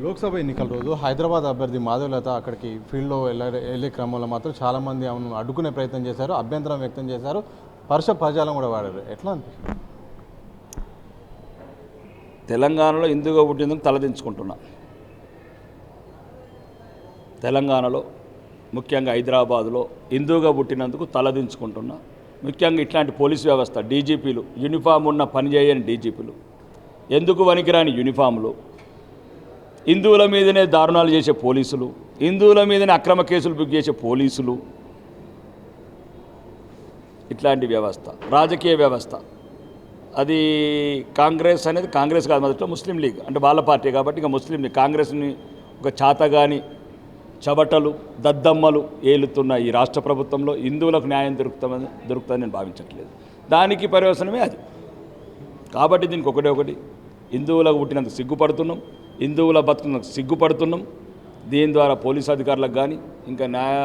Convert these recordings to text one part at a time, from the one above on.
లోక్సభ ఎన్నికల రోజు హైదరాబాద్ అభ్యర్థి మాధవలత అక్కడికి ఫీల్డ్లో వెళ్ళే క్రమంలో మాత్రం చాలామంది ఆమెను అడ్డుకునే ప్రయత్నం చేశారు, అభ్యంతరం వ్యక్తం చేశారు, పరుష పదజాలం కూడా వాడారు. ఎట్లా అనిపిస్తుంది? తెలంగాణలో హిందూగా పుట్టినందుకు తలదించుకుంటున్నా. తెలంగాణలో ముఖ్యంగా హైదరాబాదులో హిందూగా పుట్టినందుకు తలదించుకుంటున్నా. ముఖ్యంగా ఇట్లాంటి పోలీసు వ్యవస్థ, డీజీపీలు, యూనిఫామ్ ఉన్న పని చేయని డీజీపీలు, ఎందుకు వనికిరాని యూనిఫాములు, హిందువుల మీదనే దారుణాలు చేసే పోలీసులు, హిందువుల మీదనే అక్రమ కేసులు బుక్ చేసే పోలీసులు, ఇట్లాంటి వ్యవస్థ, రాజకీయ వ్యవస్థ. అది కాంగ్రెస్ అనేది కాంగ్రెస్ కాదు, మొదట్లో ముస్లిం లీగ్ అంటే వాళ్ళ పార్టీ కాబట్టి ఇక ముస్లిం లీగ్, కాంగ్రెస్ని ఒక చాతగాని చవటలు దద్దమ్మలు ఏలుతున్న ఈ రాష్ట్ర ప్రభుత్వంలో హిందువులకు న్యాయం దొరుకుతుందని నేను భావించట్లేదు. దానికి పర్యవసనమే అది. కాబట్టి దీనికి ఒకటి హిందువులకు పుట్టినందుకు సిగ్గుపడుతున్నాం, హిందువుల బతుకున్నందుకు సిగ్గుపడుతున్నాం. దీని ద్వారా పోలీసు అధికారులకు కానీ ఇంకా న్యాయ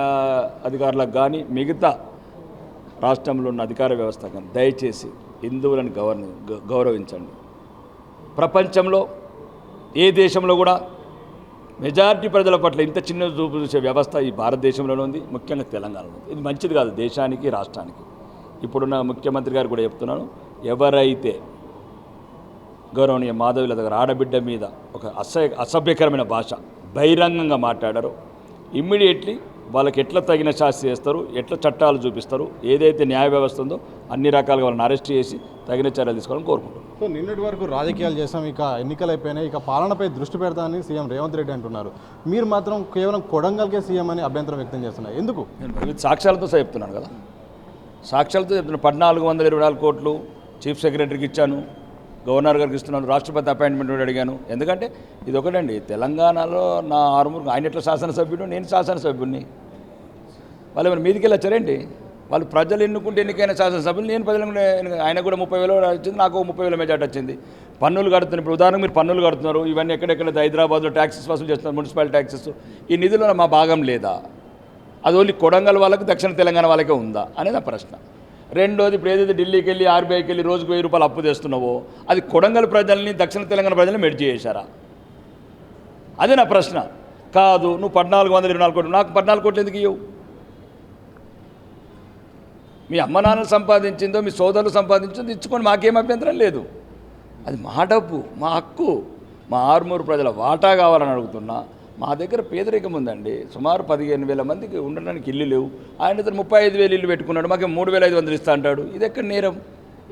అధికారులకు కానీ మిగతా రాష్ట్రంలో ఉన్న అధికార వ్యవస్థ కానీ దయచేసి హిందువులను గౌరవించండి. ప్రపంచంలో ఏ దేశంలో కూడా మెజారిటీ ప్రజల పట్ల ఇంత చిన్న చూపు చూసే వ్యవస్థ ఈ భారతదేశంలోనే ఉంది, ముఖ్యంగా తెలంగాణలో ఉంది. ఇది మంచిది కాదు దేశానికి, రాష్ట్రానికి. ఇప్పుడున్న ముఖ్యమంత్రి గారు కూడా చెప్తున్నాను, ఎవరైతే గౌరవనీయ మాధవీలత గారు ఆడబిడ్డ మీద ఒక అసభ్యకరమైన భాష బహిరంగంగా మాట్లాడారో ఇమ్మీడియట్లీ వాళ్ళకి ఎట్లా తగిన శాస్తి చేస్తారు, ఎట్లా చట్టాలు చూపిస్తారు, ఏదైతే న్యాయ వ్యవస్థ ఉందో అన్ని రకాలుగా వాళ్ళని అరెస్ట్ చేసి తగిన చర్యలు తీసుకోవాలని కోరుకుంటున్నాం. సో నిన్నటి వరకు రాజకీయాలు చేసాం, ఇక ఎన్నికలు అయిపోయినాయి, ఇక పాలనపై దృష్టి పెడతానని సీఎం రేవంత్ రెడ్డి అంటున్నారు. మీరు మాత్రం కేవలం కొడంగల్కే సీఎం అని అభ్యంతరం వ్యక్తం చేస్తున్నారు. ఎందుకు? నేను సాక్ష్యాలతో చెప్తున్నాను కదా, సాక్ష్యాలతో చెప్తున్నాను. 1424 కోట్లు చీఫ్ సెక్రటరీకి ఇచ్చాను, గవర్నర్ గారికి ఇస్తున్నాను, రాష్ట్రపతి అపాయింట్మెంట్ కూడా అడిగాను. ఎందుకంటే ఇది ఒకటండి, తెలంగాణలో నా ఆరుమూరు ఆయన ఎట్లా శాసనసభ్యుడు, నేను శాసనసభ్యుడిని. వాళ్ళు మరి మీదికి వెళ్ళి వచ్చారండి. వాళ్ళు ప్రజలు ఎన్నుకుంటే ఎన్నికైన శాసనసభ్యులు, నేను ప్రజలు ఆయన కూడా 30,000 వచ్చింది, నాకు 30,000 మెజార్టీ వచ్చింది. పన్నులు కడుతున్నారు. ఇప్పుడు ఉదాహరణకు మీరు పన్నులు కడుతున్నారు, ఇవన్నీ ఎక్కడెక్కడ హైదరాబాద్లో ట్యాక్సెస్ వసూలు చేస్తున్నారు, మున్సిపల్ ట్యాక్సెస్. ఈ నిధుల్లో మా భాగం లేదా? అది ఓన్లీ కొడంగల్ వాళ్ళకి, దక్షిణ తెలంగాణ వాళ్ళకే ఉందా అనేది నా ప్రశ్న. రెండోది, ఇప్పుడు ఏదైతే ఢిల్లీకి వెళ్ళి ఆర్బీఐకి వెళ్ళి రోజుకు 1000 రూపాయలు అప్పు తెస్తున్నావో అది కొడంగల్ ప్రజల్ని, దక్షిణ తెలంగాణ ప్రజల్ని మెర్జ్ చేశారా? అదే నా ప్రశ్న. కాదు, నువ్వు 1424 కోట్లు, నాకు 14 కోట్లు ఎందుకు ఇవ్వవు? మీ అమ్మ నాన్నలు సంపాదించిందో మీ సోదరులు సంపాదించిందో ఇచ్చుకొని మాకేం అభ్యంతరం లేదు. అది మా డబ్బు, మా హక్కు, మా ఆరుమూరు ప్రజల వాటా కావాలని అడుగుతున్నా. మా దగ్గర పేదరికం ఉందండి. సుమారు 15,000 మందికి ఉండడానికి ఇల్లు లేవు. ఆయన ఇద్దరు 35,000 ఇల్లు పెట్టుకున్నాడు, మాకు 3,500 ఇస్తా అంటాడు. ఇది ఎక్కడ నేరం?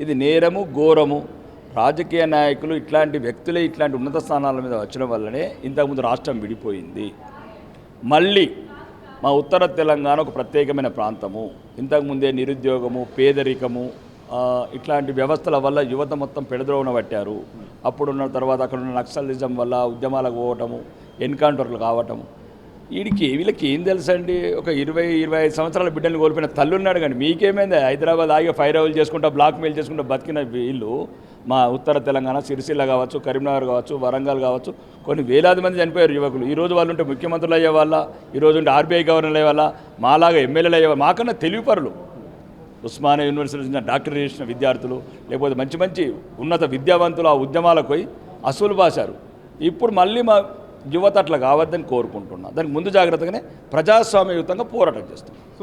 ఇది నేరము, ఘోరము. రాజకీయ నాయకులు ఇట్లాంటి వ్యక్తులే ఇట్లాంటి ఉన్నత స్థానాల మీద వచ్చడం వల్లనే ఇంతకుముందు రాష్ట్రం విడిపోయింది. మళ్ళీ మా ఉత్తర తెలంగాణ ఒక ప్రత్యేకమైన ప్రాంతము. ఇంతకుముందే నిరుద్యోగము, పేదరికము, ఇట్లాంటి వ్యవస్థల వల్ల యువత మొత్తం పెడద్రోవన పట్టారు. అప్పుడున్న తర్వాత అక్కడున్న నక్సలిజం వల్ల ఉద్యమాలకు పోవటము, ఎన్కౌంటర్లు కావటము. వీళ్ళకి ఏం తెలుసండి? ఒక 20-25 సంవత్సరాల బిడ్డలు కోల్పోయిన తల్లున్నాడు. కానీ మీకేమైంది? హైదరాబాద్ ఆగి ఫైర్ అవులు చేసుకుంటా, బ్లాక్ మెయిల్ చేసుకుంటా బతికిన వీళ్ళు మా ఉత్తర తెలంగాణ, సిరిసిల్ల కావచ్చు, కరీంనగర్ కావచ్చు, వరంగల్ కావచ్చు, కొన్ని వేలాది మంది చనిపోయారు యువకులు. ఈరోజు వాళ్ళు ఉంటే ముఖ్యమంత్రులు అయ్యే వాళ్ళ, ఈరోజు ఉంటే ఆర్బీఐ గవర్నర్లు అయ్యే వాళ్ళ, మాలాగా ఎమ్మెల్యేలు అయ్యే వాళ్ళ, మాకన్నా తెలివిపరులు. ఉస్మానియా యూనివర్సిటీ నుంచి డాక్టర్ చేసిన విద్యార్థులు, లేకపోతే మంచి మంచి ఉన్నత విద్యావంతులు ఆ ఉద్యమాలకు పోయి అసూలు బాశారు. ఇప్పుడు మళ్ళీ మా యువత అట్లా కావద్దని కోరుకుంటున్నా. దానికి ముందు జాగ్రత్తగానే ప్రజాస్వామ్యయుతంగా పోరాటం చేస్తాం. సో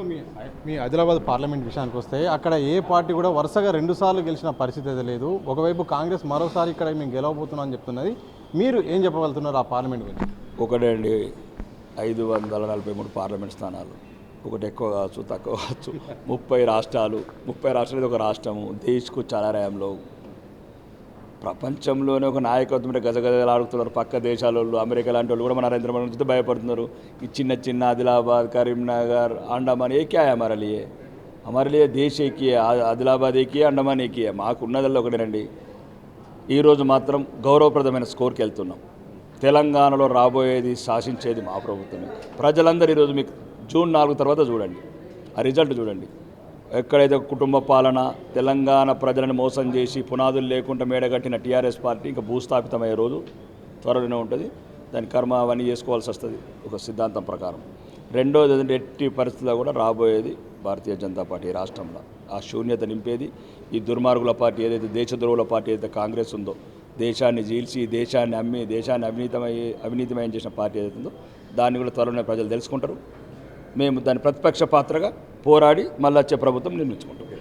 మీ ఆదిలాబాద్ పార్లమెంట్ విషయానికి వస్తే అక్కడ ఏ పార్టీ కూడా వరుసగా 2 సార్లు గెలిచిన పరిస్థితి అయితే లేదు. ఒకవైపు కాంగ్రెస్ మరోసారి ఇక్కడ మేము గెలవబోతున్నాం అని చెప్తున్నది. మీరు ఏం చెప్పగలుగుతున్నారు ఆ పార్లమెంట్ గురించి? ఒకటే అండి, 543 పార్లమెంట్ స్థానాలు, ఒకటి ఎక్కువ కావచ్చు, తక్కువ కావచ్చు. 30 రాష్ట్రాలు, 30 రాష్ట్రాలు ఒక రాష్ట్రము. దేశ్కు చలారాయంలో ప్రపంచంలోనే ఒక నాయకత్వం గజగజలాడుతున్నారు. పక్క దేశాల వాళ్ళు, అమెరికా లాంటి వాళ్ళు కూడా మన నరేంద్ర మోడీ నుంచి భయపడుతున్నారు. ఈ చిన్న చిన్న ఆదిలాబాద్, కరీంనగర్, అండమాన్ ఏకే हमारे लिए देश एक ही है, ఆదిలాబాద్ एक ही है, అండమాన్ एक ही है. మాకు ఉన్నదల్లా ఒకటేనండి. ఈరోజు మాత్రం గౌరవప్రదమైన స్కోర్కి వెళ్తున్నాం. తెలంగాణలో రాబోయేది, శాసించేది మా ప్రభుత్వమే. ప్రజలందరూ ఈరోజు మీకు జూన్ 4 తర్వాత చూడండి, ఆ రిజల్ట్ చూడండి. ఎక్కడైతే కుటుంబ పాలన, తెలంగాణ ప్రజలను మోసం చేసి పునాదులు లేకుండా మేడగట్టిన టీఆర్ఎస్ పార్టీ ఇంకా భూస్థాపితమయ్యే రోజు త్వరలోనే ఉంటుంది. దాని కర్మ అవన్నీ చేసుకోవాల్సి వస్తుంది ఒక సిద్ధాంతం ప్రకారం. రెండోది ఏంటంటే ఎట్టి పరిస్థితుల్లో కూడా రాబోయేది భారతీయ జనతా పార్టీ రాష్ట్రంలో. ఆ శూన్యత నింపేది ఈ దుర్మార్గుల పార్టీ, ఏదైతే దేశద్రోహుల పార్టీ ఏదైతే కాంగ్రెస్ ఉందో దేశాన్ని చీల్చి దేశాన్ని అమ్మి దేశాన్ని అవినీతిమయం చేసిన పార్టీ ఏదైతుందో దాన్ని కూడా త్వరలోనే ప్రజలు తెలుసుకుంటారు. మేము దాని ప్రతిపక్ష పాత్రగా పోరాడి మళ్ళీ వచ్చే ప్రభుత్వం నిర్మించుకుంటాం.